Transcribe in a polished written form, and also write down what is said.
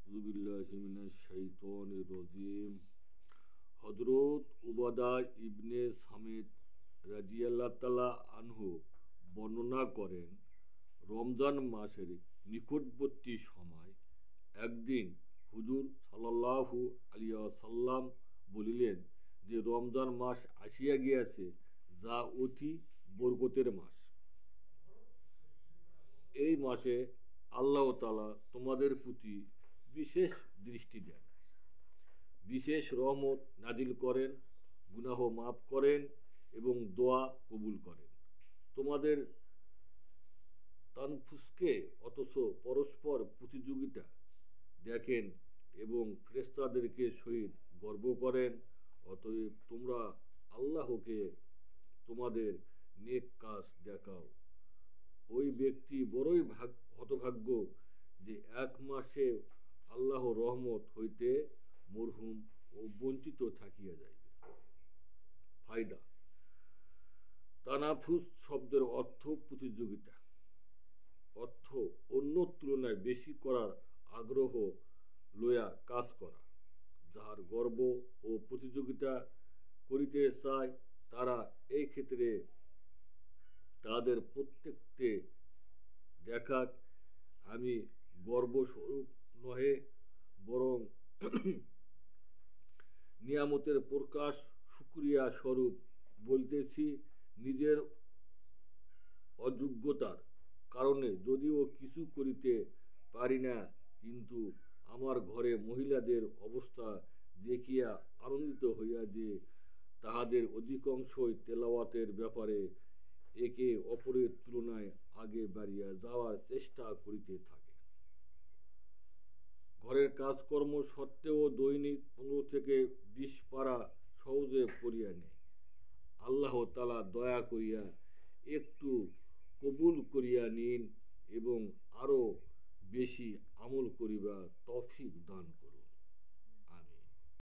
আউযুবিল্লাহি মিনাশ শাইতানির রাজিম। হযরত উবাদা ইবনে সামিত রাদিয়াল্লাহু তাআলা আনহু বর্ণনা করেন, রমজান মাসের নিকটবর্তী সময় একদিন হুজুর সাল্লাল্লাহু আলাইহি ওয়াসাল্লাম বলিলেন যে রমজান মাস আসিয়া গিয়াছে, যা অতি বরকতের মাস। এই মাসে আল্লাহ তাআলা তোমাদের প্রতি বিশেষ দৃষ্টি দেন, বিশেষ রহমত নাজিল করেন, গুনাহ মাফ করেন এবং দোয়া কবুল করেন। তোমাদের তানফুসকে অথচ পরস্পর প্রতিযোগিতা দেখেন এবং ফেরেশতাদেরকে সহিত গর্ব করেন। অতএব তোমরা আল্লাহকে তোমাদের নেক কাজ দেখাও। ওই ব্যক্তি বড়ই হতভাগ্য যে এক মাসে আল্লাহর রহমত হইতে মরহুম ও বঞ্চিত থাকিয়া যাইবে। ফায়দা: তানাফুস শব্দের অর্থ প্রতিযোগিতা, অর্থ অন্যর তুলনায় বেশি করার আগ্রহ লইয়া কাজ করা। যাহার গর্ব ও প্রতিযোগিতা করিতে চায়, তারা এই ক্ষেত্রে তাদের প্রত্যেককে দেখাক, আমি গর্বস্বরূপ নহে, বরং নিয়ামতের প্রকাশ শুকরিয়া স্বরূপ বলিতেছি। নিজের অযোগ্যতার কারণে যদিও কিছু করিতে পারি না, কিন্তু আমার ঘরে মহিলাদের অবস্থা দেখিয়া আনন্দিত হইয়া যে তাহাদের অধিকাংশই তেলাওয়াতের ব্যাপারে একে অপরের তুলনায় আগে বাড়িয়া যাওয়ার চেষ্টা করিতে থাকে। ঘরের কাজকর্ম সত্ত্বেও দৈনিক 15 থেকে 20 পারা সহজে পড়িয়া নেয়। আল্লাহ তাআলা দয়া করিয়া একটু কবুল করিয়া নিন এবং আরও বেশি